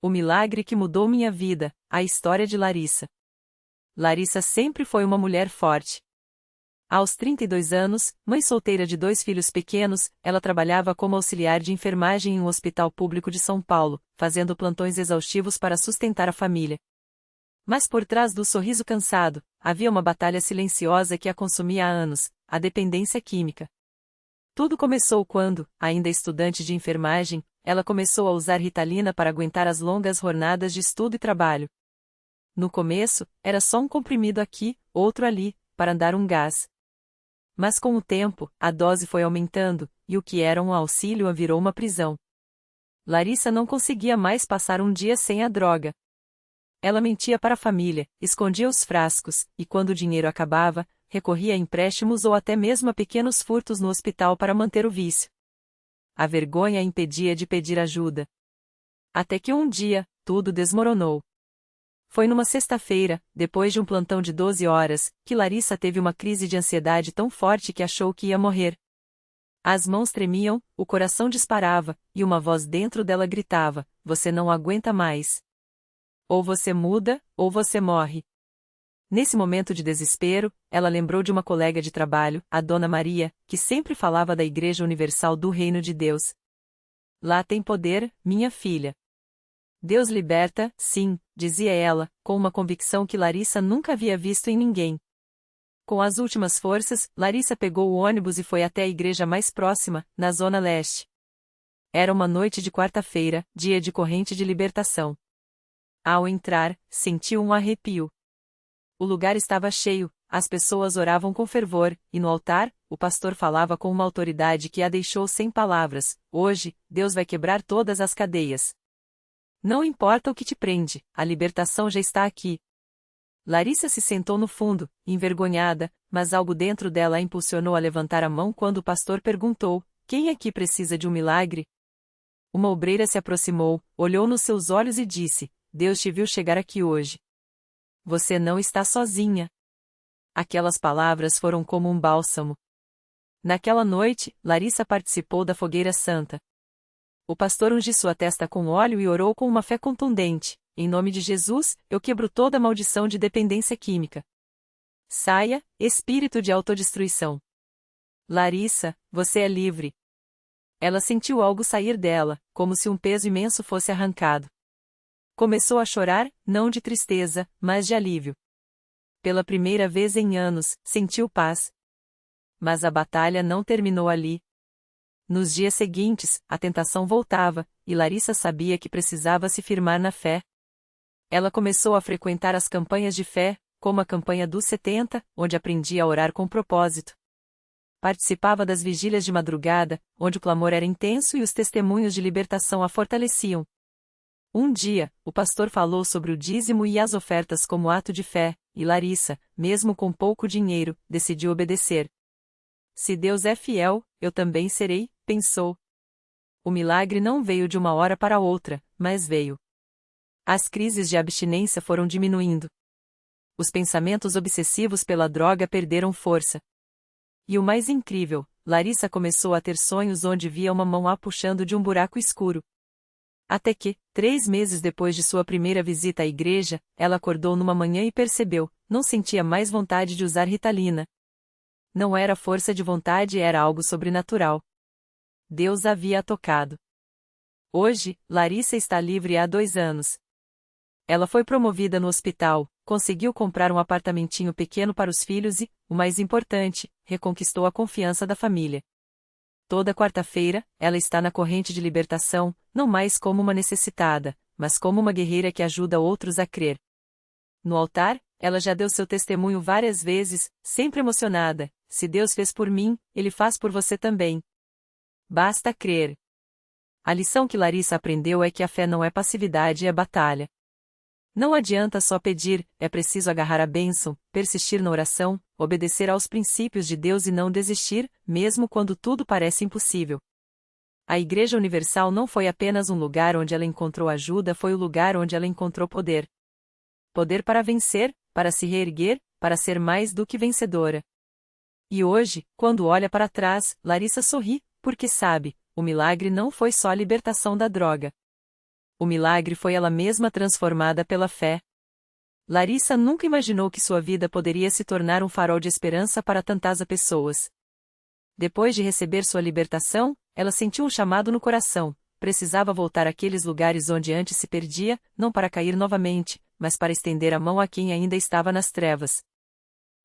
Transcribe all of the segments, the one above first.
O milagre que mudou minha vida, a história de Larissa. Larissa sempre foi uma mulher forte. Aos 32 anos, mãe solteira de 2 filhos pequenos, ela trabalhava como auxiliar de enfermagem em um hospital público de São Paulo, fazendo plantões exaustivos para sustentar a família. Mas por trás do sorriso cansado, havia uma batalha silenciosa que a consumia há anos, a dependência química. Tudo começou quando, ainda estudante de enfermagem, ela começou a usar Ritalina para aguentar as longas jornadas de estudo e trabalho. No começo, era só um comprimido aqui, outro ali, para dar um gás. Mas com o tempo, a dose foi aumentando, e o que era um auxílio virou uma prisão. Larissa não conseguia mais passar um dia sem a droga. Ela mentia para a família, escondia os frascos, e quando o dinheiro acabava, recorria a empréstimos ou até mesmo a pequenos furtos no hospital para manter o vício. A vergonha a impedia de pedir ajuda. Até que um dia, tudo desmoronou. Foi numa sexta-feira, depois de um plantão de 12 horas, que Larissa teve uma crise de ansiedade tão forte que achou que ia morrer. As mãos tremiam, o coração disparava, e uma voz dentro dela gritava: "Você não aguenta mais. Ou você muda, ou você morre." Nesse momento de desespero, ela lembrou de uma colega de trabalho, a Dona Maria, que sempre falava da Igreja Universal do Reino de Deus. "Lá tem poder, minha filha. Deus liberta, sim", dizia ela, com uma convicção que Larissa nunca havia visto em ninguém. Com as últimas forças, Larissa pegou o ônibus e foi até a igreja mais próxima, na Zona Leste. Era uma noite de quarta-feira, dia de corrente de libertação. Ao entrar, sentiu um arrepio. O lugar estava cheio, as pessoas oravam com fervor, e no altar, o pastor falava com uma autoridade que a deixou sem palavras: "Hoje, Deus vai quebrar todas as cadeias. Não importa o que te prende, a libertação já está aqui." Larissa se sentou no fundo, envergonhada, mas algo dentro dela a impulsionou a levantar a mão quando o pastor perguntou: "Quem aqui precisa de um milagre?" Uma obreira se aproximou, olhou nos seus olhos e disse: "Deus te viu chegar aqui hoje. Você não está sozinha." Aquelas palavras foram como um bálsamo. Naquela noite, Larissa participou da fogueira santa. O pastor ungiu sua testa com óleo e orou com uma fé contundente: "Em nome de Jesus, eu quebro toda maldição de dependência química. Saia, espírito de autodestruição. Larissa, você é livre." Ela sentiu algo sair dela, como se um peso imenso fosse arrancado. Começou a chorar, não de tristeza, mas de alívio. Pela primeira vez em anos, sentiu paz. Mas a batalha não terminou ali. Nos dias seguintes, a tentação voltava, e Larissa sabia que precisava se firmar na fé. Ela começou a frequentar as campanhas de fé, como a campanha dos 70, onde aprendia a orar com propósito. Participava das vigílias de madrugada, onde o clamor era intenso e os testemunhos de libertação a fortaleciam. Um dia, o pastor falou sobre o dízimo e as ofertas como ato de fé, e Larissa, mesmo com pouco dinheiro, decidiu obedecer. "Se Deus é fiel, eu também serei", pensou. O milagre não veio de uma hora para outra, mas veio. As crises de abstinência foram diminuindo. Os pensamentos obsessivos pela droga perderam força. E o mais incrível, Larissa começou a ter sonhos onde via uma mão a puxando de um buraco escuro. Até que, 3 meses depois de sua primeira visita à igreja, ela acordou numa manhã e percebeu: não sentia mais vontade de usar Ritalina. Não era força de vontade, era algo sobrenatural. Deus havia tocado. Hoje, Larissa está livre há 2 anos. Ela foi promovida no hospital, conseguiu comprar um apartamentinho pequeno para os filhos e, o mais importante, reconquistou a confiança da família. Toda quarta-feira, ela está na corrente de libertação, não mais como uma necessitada, mas como uma guerreira que ajuda outros a crer. No altar, ela já deu seu testemunho várias vezes, sempre emocionada: "Se Deus fez por mim, Ele faz por você também. Basta crer." A lição que Larissa aprendeu é que a fé não é passividade, é batalha. Não adianta só pedir, é preciso agarrar a bênção, persistir na oração, obedecer aos princípios de Deus e não desistir, mesmo quando tudo parece impossível. A Igreja Universal não foi apenas um lugar onde ela encontrou ajuda, foi o lugar onde ela encontrou poder. Poder para vencer, para se reerguer, para ser mais do que vencedora. E hoje, quando olha para trás, Larissa sorri, porque sabe, o milagre não foi só a libertação da droga. O milagre foi ela mesma transformada pela fé. Larissa nunca imaginou que sua vida poderia se tornar um farol de esperança para tantas pessoas. Depois de receber sua libertação, ela sentiu um chamado no coração. Precisava voltar àqueles lugares onde antes se perdia, não para cair novamente, mas para estender a mão a quem ainda estava nas trevas.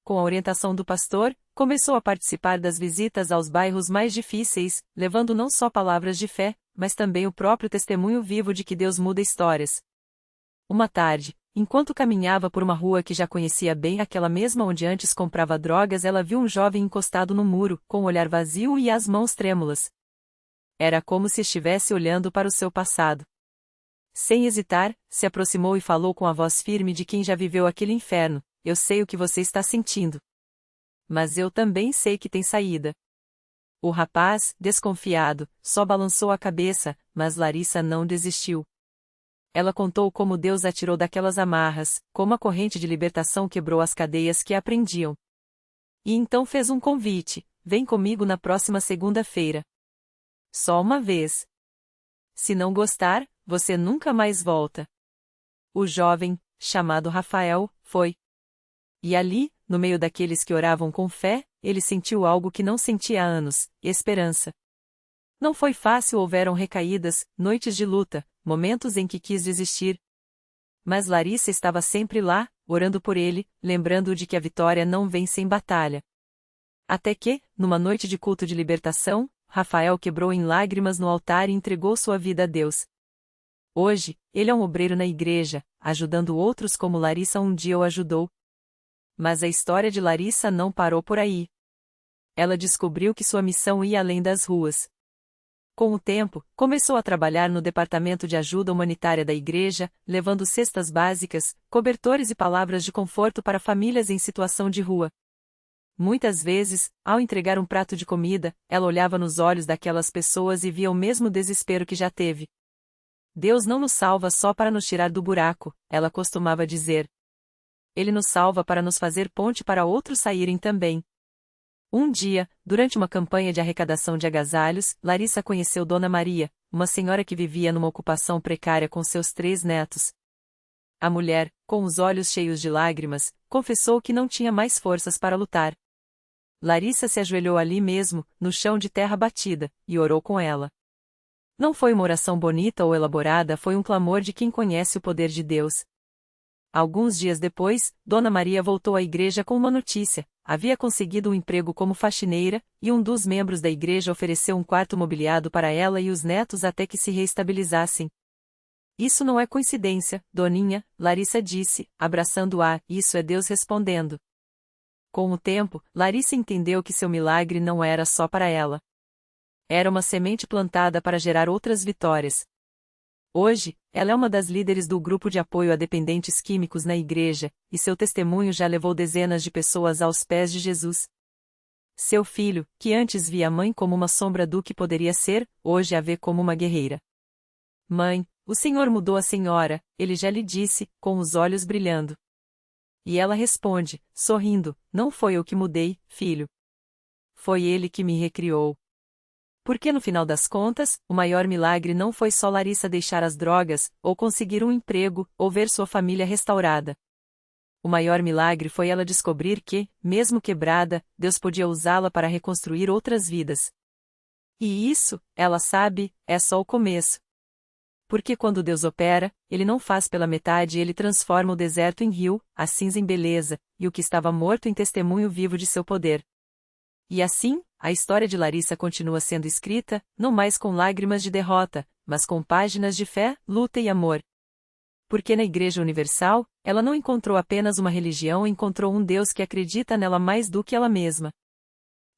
Com a orientação do pastor, começou a participar das visitas aos bairros mais difíceis, levando não só palavras de fé, mas também o próprio testemunho vivo de que Deus muda histórias. Uma tarde, enquanto caminhava por uma rua que já conhecia bem, aquela mesma onde antes comprava drogas, ela viu um jovem encostado no muro, com o olhar vazio e as mãos trêmulas. Era como se estivesse olhando para o seu passado. Sem hesitar, se aproximou e falou com a voz firme de quem já viveu aquele inferno: "Eu sei o que você está sentindo. Mas eu também sei que tem saída." O rapaz, desconfiado, só balançou a cabeça, mas Larissa não desistiu. Ela contou como Deus a tirou daquelas amarras, como a corrente de libertação quebrou as cadeias que a prendiam. E então fez um convite: "Vem comigo na próxima segunda-feira. Só uma vez. Se não gostar, você nunca mais volta." O jovem, chamado Rafael, foi. E ali, no meio daqueles que oravam com fé, ele sentiu algo que não sentia há anos: esperança. Não foi fácil, houveram recaídas, noites de luta, momentos em que quis desistir. Mas Larissa estava sempre lá, orando por ele, lembrando-o de que a vitória não vem sem batalha. Até que, numa noite de culto de libertação, Rafael quebrou em lágrimas no altar e entregou sua vida a Deus. Hoje, ele é um obreiro na igreja, ajudando outros como Larissa um dia o ajudou. Mas a história de Larissa não parou por aí. Ela descobriu que sua missão ia além das ruas. Com o tempo, começou a trabalhar no departamento de ajuda humanitária da igreja, levando cestas básicas, cobertores e palavras de conforto para famílias em situação de rua. Muitas vezes, ao entregar um prato de comida, ela olhava nos olhos daquelas pessoas e via o mesmo desespero que já teve. "Deus não nos salva só para nos tirar do buraco", ela costumava dizer. "Ele nos salva para nos fazer ponte para outros saírem também." Um dia, durante uma campanha de arrecadação de agasalhos, Larissa conheceu Dona Maria, uma senhora que vivia numa ocupação precária com seus 3 netos. A mulher, com os olhos cheios de lágrimas, confessou que não tinha mais forças para lutar. Larissa se ajoelhou ali mesmo, no chão de terra batida, e orou com ela. Não foi uma oração bonita ou elaborada, foi um clamor de quem conhece o poder de Deus. Alguns dias depois, Dona Maria voltou à igreja com uma notícia: havia conseguido um emprego como faxineira, e um dos membros da igreja ofereceu um quarto mobiliado para ela e os netos até que se reestabilizassem. "Isso não é coincidência, Doninha", Larissa disse, abraçando-a, "isso é Deus respondendo." Com o tempo, Larissa entendeu que seu milagre não era só para ela. Era uma semente plantada para gerar outras vitórias. Hoje, ela é uma das líderes do grupo de apoio a dependentes químicos na igreja, e seu testemunho já levou dezenas de pessoas aos pés de Jesus. Seu filho, que antes via a mãe como uma sombra do que poderia ser, hoje a vê como uma guerreira. "Mãe, o Senhor mudou a senhora", ele já lhe disse, com os olhos brilhando. E ela responde, sorrindo: "Não foi eu que mudei, filho. Foi Ele que me recriou." Porque no final das contas, o maior milagre não foi só Larissa deixar as drogas, ou conseguir um emprego, ou ver sua família restaurada. O maior milagre foi ela descobrir que, mesmo quebrada, Deus podia usá-la para reconstruir outras vidas. E isso, ela sabe, é só o começo. Porque quando Deus opera, Ele não faz pela metade, Ele transforma o deserto em rio, a cinza em beleza, e o que estava morto em testemunho vivo de seu poder. E assim, a história de Larissa continua sendo escrita, não mais com lágrimas de derrota, mas com páginas de fé, luta e amor. Porque na Igreja Universal, ela não encontrou apenas uma religião, encontrou um Deus que acredita nela mais do que ela mesma.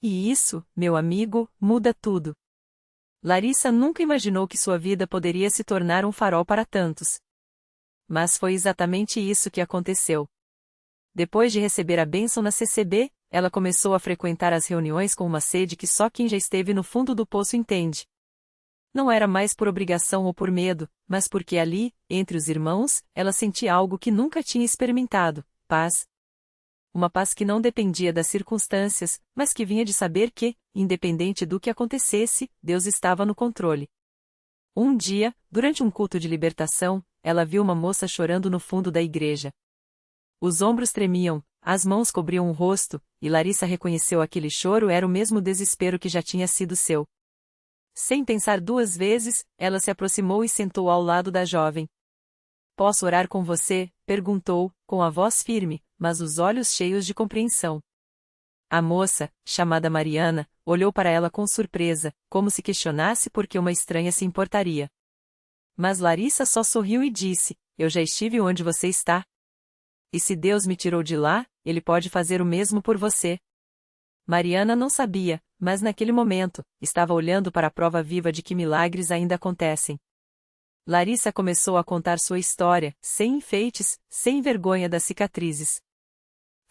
E isso, meu amigo, muda tudo. Larissa nunca imaginou que sua vida poderia se tornar um farol para tantos. Mas foi exatamente isso que aconteceu. Depois de receber a bênção na CCB, ela começou a frequentar as reuniões com uma sede que só quem já esteve no fundo do poço entende. Não era mais por obrigação ou por medo, mas porque ali, entre os irmãos, ela sentia algo que nunca tinha experimentado: paz. Uma paz que não dependia das circunstâncias, mas que vinha de saber que, independente do que acontecesse, Deus estava no controle. Um dia, durante um culto de libertação, ela viu uma moça chorando no fundo da igreja. Os ombros tremiam, as mãos cobriam o rosto, e Larissa reconheceu aquele choro era o mesmo desespero que já tinha sido seu. Sem pensar duas vezes, ela se aproximou e sentou ao lado da jovem. "Posso orar com você?", perguntou, com a voz firme, mas os olhos cheios de compreensão. A moça, chamada Mariana, olhou para ela com surpresa, como se questionasse por que uma estranha se importaria. Mas Larissa só sorriu e disse: "Eu já estive onde você está. E se Deus me tirou de lá, Ele pode fazer o mesmo por você." Mariana não sabia, mas naquele momento, estava olhando para a prova viva de que milagres ainda acontecem. Larissa começou a contar sua história, sem enfeites, sem vergonha das cicatrizes.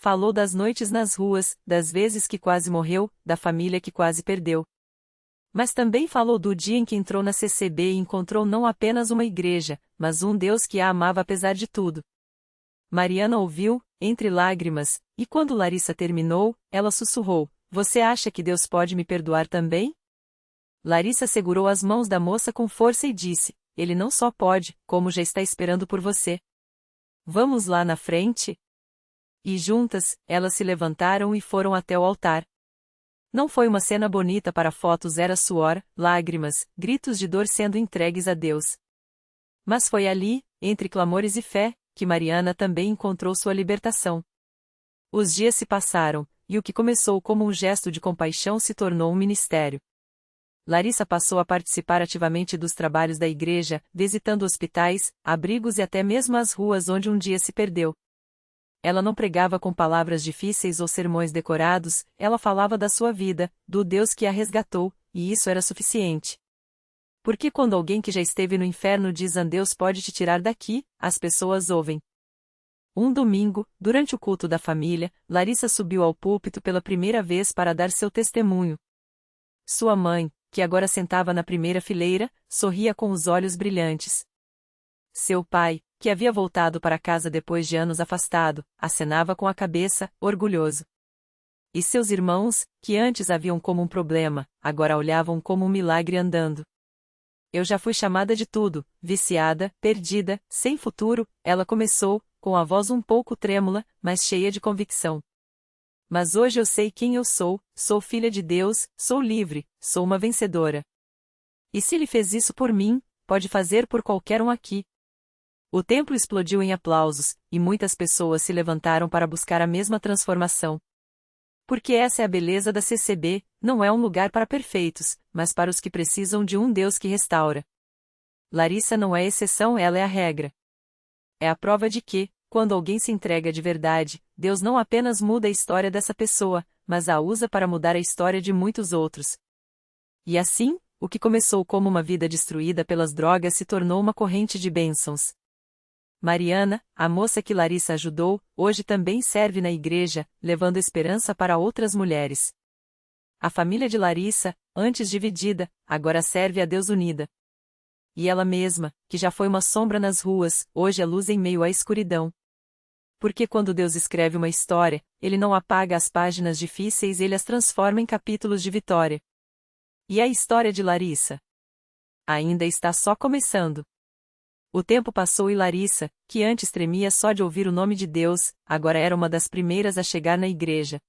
Falou das noites nas ruas, das vezes que quase morreu, da família que quase perdeu. Mas também falou do dia em que entrou na CCB e encontrou não apenas uma igreja, mas um Deus que a amava apesar de tudo. Mariana ouviu, entre lágrimas, e quando Larissa terminou, ela sussurrou: "Você acha que Deus pode me perdoar também?" Larissa segurou as mãos da moça com força e disse: "Ele não só pode, como já está esperando por você. Vamos lá na frente?" E juntas, elas se levantaram e foram até o altar. Não foi uma cena bonita para fotos, era suor, lágrimas, gritos de dor sendo entregues a Deus. Mas foi ali, entre clamores e fé, que Mariana também encontrou sua libertação. Os dias se passaram, e o que começou como um gesto de compaixão se tornou um ministério. Larissa passou a participar ativamente dos trabalhos da igreja, visitando hospitais, abrigos e até mesmo as ruas onde um dia se perdeu. Ela não pregava com palavras difíceis ou sermões decorados, ela falava da sua vida, do Deus que a resgatou, e isso era suficiente. Porque quando alguém que já esteve no inferno diz: "Deus pode te tirar daqui", as pessoas ouvem. Um domingo, durante o culto da família, Larissa subiu ao púlpito pela primeira vez para dar seu testemunho. Sua mãe, que agora sentava na primeira fileira, sorria com os olhos brilhantes. Seu pai, que havia voltado para casa depois de anos afastado, acenava com a cabeça, orgulhoso. E seus irmãos, que antes a viam como um problema, agora a olhavam como um milagre andando. "Eu já fui chamada de tudo, viciada, perdida, sem futuro", ela começou, com a voz um pouco trêmula, mas cheia de convicção. "Mas hoje eu sei quem eu sou filha de Deus, sou livre, sou uma vencedora. E se Ele fez isso por mim, pode fazer por qualquer um aqui." O templo explodiu em aplausos, e muitas pessoas se levantaram para buscar a mesma transformação. Porque essa é a beleza da CCB, não é um lugar para perfeitos, mas para os que precisam de um Deus que restaura. Larissa não é exceção, ela é a regra. É a prova de que, quando alguém se entrega de verdade, Deus não apenas muda a história dessa pessoa, mas a usa para mudar a história de muitos outros. E assim, o que começou como uma vida destruída pelas drogas se tornou uma corrente de bênçãos. Mariana, a moça que Larissa ajudou, hoje também serve na igreja, levando esperança para outras mulheres. A família de Larissa, antes dividida, agora serve a Deus unida. E ela mesma, que já foi uma sombra nas ruas, hoje é luz em meio à escuridão. Porque quando Deus escreve uma história, Ele não apaga as páginas difíceis, Ele as transforma em capítulos de vitória. E a história de Larissa ainda está só começando. O tempo passou e Larissa, que antes tremia só de ouvir o nome de Deus, agora era uma das primeiras a chegar na igreja.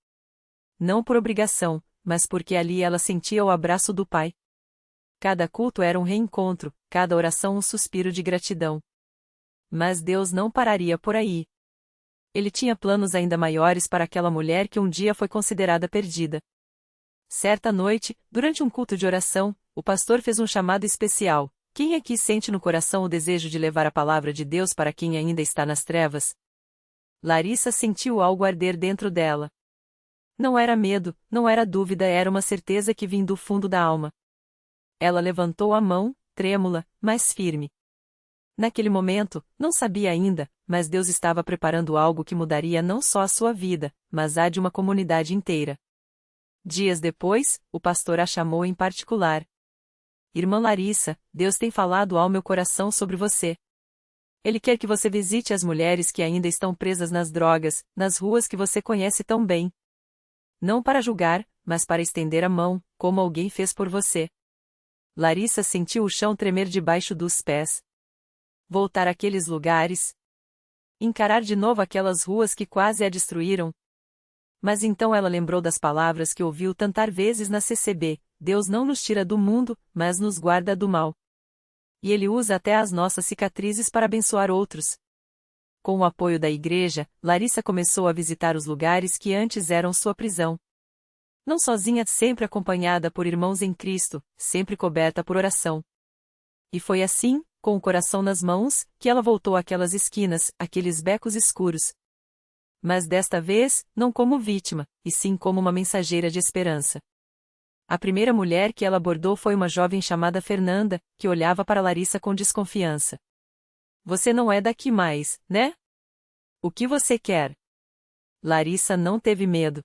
Não por obrigação, mas porque ali ela sentia o abraço do Pai. Cada culto era um reencontro, cada oração um suspiro de gratidão. Mas Deus não pararia por aí. Ele tinha planos ainda maiores para aquela mulher que um dia foi considerada perdida. Certa noite, durante um culto de oração, o pastor fez um chamado especial. Quem aqui sente no coração o desejo de levar a palavra de Deus para quem ainda está nas trevas? Larissa sentiu algo arder dentro dela. Não era medo, não era dúvida, era uma certeza que vinha do fundo da alma. Ela levantou a mão, trêmula, mas firme. Naquele momento, não sabia ainda, mas Deus estava preparando algo que mudaria não só a sua vida, mas a de uma comunidade inteira. Dias depois, o pastor a chamou em particular. "Irmã Larissa, Deus tem falado ao meu coração sobre você. Ele quer que você visite as mulheres que ainda estão presas nas drogas, nas ruas que você conhece tão bem. Não para julgar, mas para estender a mão, como alguém fez por você." Larissa sentiu o chão tremer debaixo dos pés. Voltar àqueles lugares. Encarar de novo aquelas ruas que quase a destruíram. Mas então ela lembrou das palavras que ouviu tantas vezes na CCB: Deus não nos tira do mundo, mas nos guarda do mal. E Ele usa até as nossas cicatrizes para abençoar outros. Com o apoio da igreja, Larissa começou a visitar os lugares que antes eram sua prisão. Não sozinha, sempre acompanhada por irmãos em Cristo, sempre coberta por oração. E foi assim, com o coração nas mãos, que ela voltou àquelas esquinas, àqueles becos escuros. Mas desta vez, não como vítima, e sim como uma mensageira de esperança. A primeira mulher que ela abordou foi uma jovem chamada Fernanda, que olhava para Larissa com desconfiança. Você não é daqui mais, né? O que você quer? Larissa não teve medo.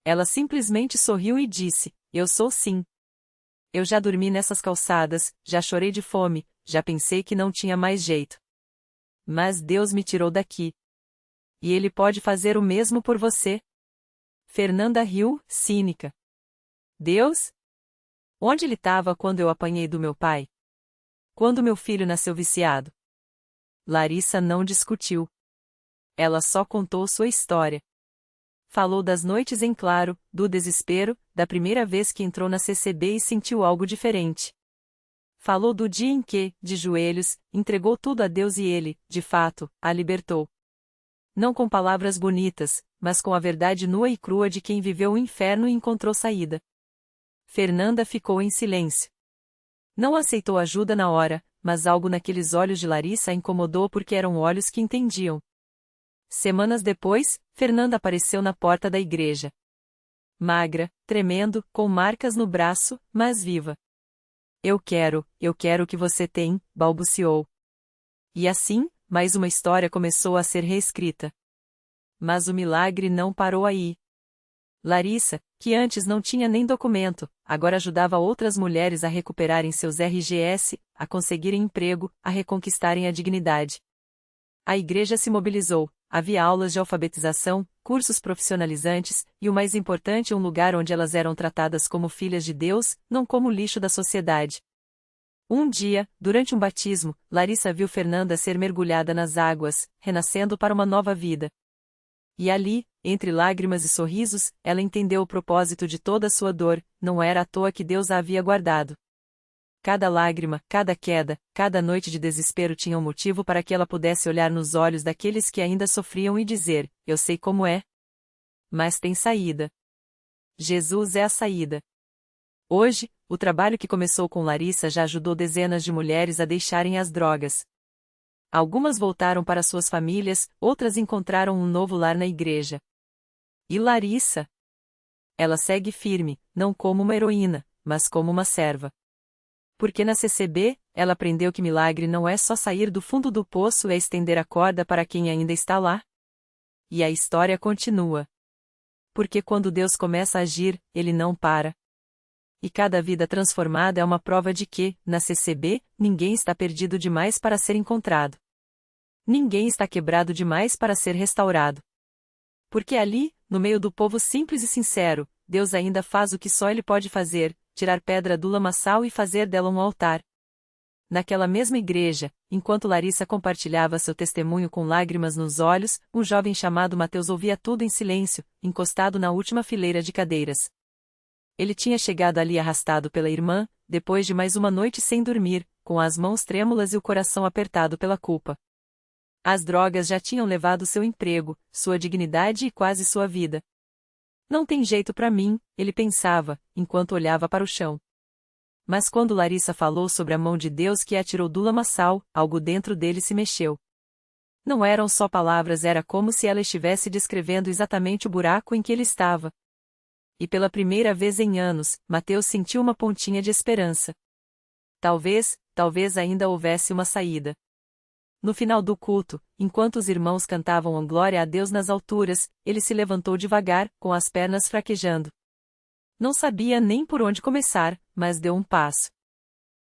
Ela simplesmente sorriu e disse: Eu sou sim. Eu já dormi nessas calçadas, já chorei de fome, já pensei que não tinha mais jeito. Mas Deus me tirou daqui. E Ele pode fazer o mesmo por você. Fernanda riu, cínica. Deus? Onde ele estava quando eu apanhei do meu pai? Quando meu filho nasceu viciado? Larissa não discutiu. Ela só contou sua história. Falou das noites em claro, do desespero, da primeira vez que entrou na CCB e sentiu algo diferente. Falou do dia em que, de joelhos, entregou tudo a Deus e Ele, de fato, a libertou. Não com palavras bonitas, mas com a verdade nua e crua de quem viveu o inferno e encontrou saída. Fernanda ficou em silêncio. Não aceitou ajuda na hora, mas algo naqueles olhos de Larissa a incomodou porque eram olhos que entendiam. Semanas depois, Fernanda apareceu na porta da igreja. Magra, tremendo, com marcas no braço, mas viva. Eu quero o que você tem, balbuciou. E assim, mais uma história começou a ser reescrita. Mas o milagre não parou aí. Larissa, que antes não tinha nem documento, agora ajudava outras mulheres a recuperarem seus RGS, a conseguirem emprego, a reconquistarem a dignidade. A igreja se mobilizou, havia aulas de alfabetização, cursos profissionalizantes, e o mais importante, um lugar onde elas eram tratadas como filhas de Deus, não como lixo da sociedade. Um dia, durante um batismo, Larissa viu Fernanda ser mergulhada nas águas, renascendo para uma nova vida. E ali, entre lágrimas e sorrisos, ela entendeu o propósito de toda a sua dor, não era à toa que Deus a havia guardado. Cada lágrima, cada queda, cada noite de desespero tinha um motivo para que ela pudesse olhar nos olhos daqueles que ainda sofriam e dizer: Eu sei como é. Mas tem saída. Jesus é a saída. Hoje, o trabalho que começou com Larissa já ajudou dezenas de mulheres a deixarem as drogas. Algumas voltaram para suas famílias, outras encontraram um novo lar na igreja. E Larissa? Ela segue firme, não como uma heroína, mas como uma serva. Porque na CCB, ela aprendeu que milagre não é só sair do fundo do poço, é estender a corda para quem ainda está lá. E a história continua. Porque quando Deus começa a agir, Ele não para. E cada vida transformada é uma prova de que, na CCB, ninguém está perdido demais para ser encontrado. Ninguém está quebrado demais para ser restaurado. Porque ali, no meio do povo simples e sincero, Deus ainda faz o que só Ele pode fazer: tirar pedra do lamaçal e fazer dela um altar. Naquela mesma igreja, enquanto Larissa compartilhava seu testemunho com lágrimas nos olhos, um jovem chamado Mateus ouvia tudo em silêncio, encostado na última fileira de cadeiras. Ele tinha chegado ali arrastado pela irmã, depois de mais uma noite sem dormir, com as mãos trêmulas e o coração apertado pela culpa. As drogas já tinham levado seu emprego, sua dignidade e quase sua vida. Não tem jeito para mim, ele pensava, enquanto olhava para o chão. Mas quando Larissa falou sobre a mão de Deus que a tirou do lamaçal, algo dentro dele se mexeu. Não eram só palavras, era como se ela estivesse descrevendo exatamente o buraco em que ele estava. E pela primeira vez em anos, Mateus sentiu uma pontinha de esperança. Talvez ainda houvesse uma saída. No final do culto, enquanto os irmãos cantavam a glória a Deus nas alturas, ele se levantou devagar, com as pernas fraquejando. Não sabia nem por onde começar, mas deu um passo.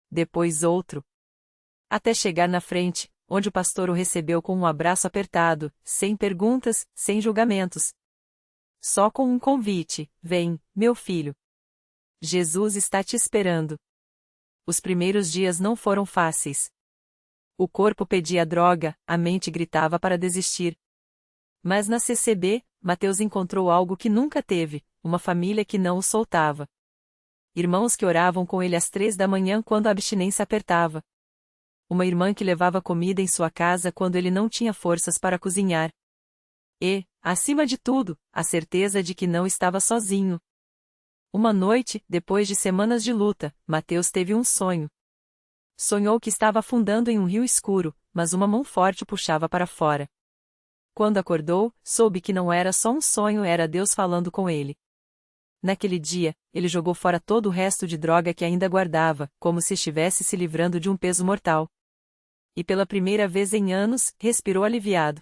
Depois outro. Até chegar na frente, onde o pastor o recebeu com um abraço apertado, sem perguntas, sem julgamentos. Só com um convite: vem, meu filho. Jesus está te esperando. Os primeiros dias não foram fáceis. O corpo pedia droga, a mente gritava para desistir. Mas na CCB, Mateus encontrou algo que nunca teve, uma família que não o soltava. Irmãos que oravam com ele às 3 da manhã quando a abstinência apertava. Uma irmã que levava comida em sua casa quando ele não tinha forças para cozinhar. E, acima de tudo, a certeza de que não estava sozinho. Uma noite, depois de semanas de luta, Mateus teve um sonho. Sonhou que estava afundando em um rio escuro, mas uma mão forte o puxava para fora. Quando acordou, soube que não era só um sonho, era Deus falando com ele. Naquele dia, ele jogou fora todo o resto de droga que ainda guardava, como se estivesse se livrando de um peso mortal. E pela primeira vez em anos, respirou aliviado.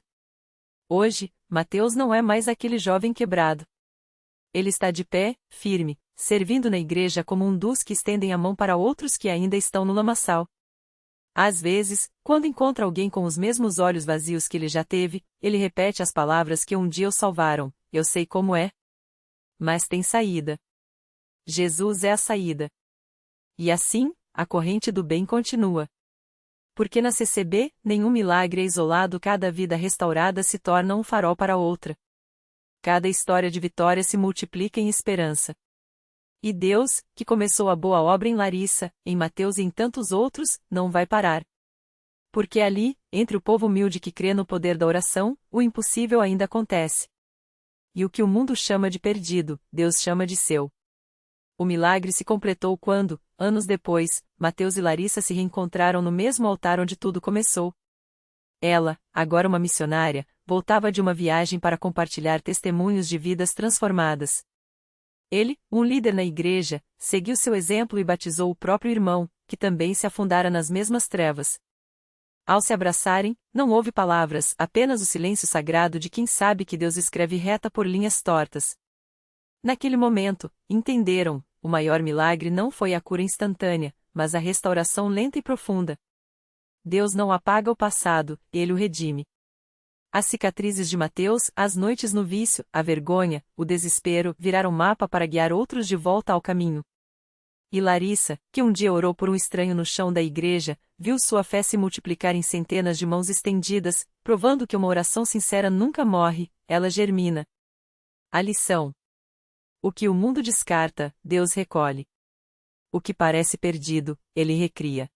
Hoje, Mateus não é mais aquele jovem quebrado. Ele está de pé, firme, servindo na igreja como um dos que estendem a mão para outros que ainda estão no lamaçal. Às vezes, quando encontra alguém com os mesmos olhos vazios que ele já teve, ele repete as palavras que um dia o salvaram: eu sei como é. Mas tem saída. Jesus é a saída. E assim, a corrente do bem continua. Porque na CCB, nenhum milagre é isolado, cada vida restaurada se torna um farol para outra. Cada história de vitória se multiplica em esperança. E Deus, que começou a boa obra em Larissa, em Mateus e em tantos outros, não vai parar. Porque ali, entre o povo humilde que crê no poder da oração, o impossível ainda acontece. E o que o mundo chama de perdido, Deus chama de seu. O milagre se completou quando, anos depois, Mateus e Larissa se reencontraram no mesmo altar onde tudo começou. Ela, agora uma missionária, voltava de uma viagem para compartilhar testemunhos de vidas transformadas. Ele, um líder na igreja, seguiu seu exemplo e batizou o próprio irmão, que também se afundara nas mesmas trevas. Ao se abraçarem, não houve palavras, apenas o silêncio sagrado de quem sabe que Deus escreve reta por linhas tortas. Naquele momento, entenderam, o maior milagre não foi a cura instantânea, mas a restauração lenta e profunda. Deus não apaga o passado, ele o redime. As cicatrizes de Mateus, as noites no vício, a vergonha, o desespero, viraram mapa para guiar outros de volta ao caminho. E Larissa, que um dia orou por um estranho no chão da igreja, viu sua fé se multiplicar em centenas de mãos estendidas, provando que uma oração sincera nunca morre, ela germina. A lição: o que o mundo descarta, Deus recolhe. O que parece perdido, ele recria.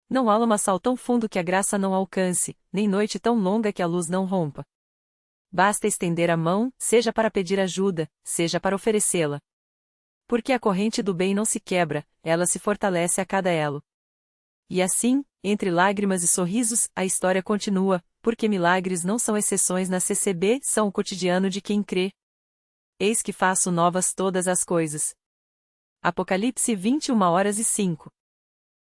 Não há lamaçal tão fundo que a graça não alcance, nem noite tão longa que a luz não rompa. Basta estender a mão, seja para pedir ajuda, seja para oferecê-la. Porque a corrente do bem não se quebra, ela se fortalece a cada elo. E assim, entre lágrimas e sorrisos, a história continua, porque milagres não são exceções na CCB, são o cotidiano de quem crê. Eis que faço novas todas as coisas. Apocalipse 21h05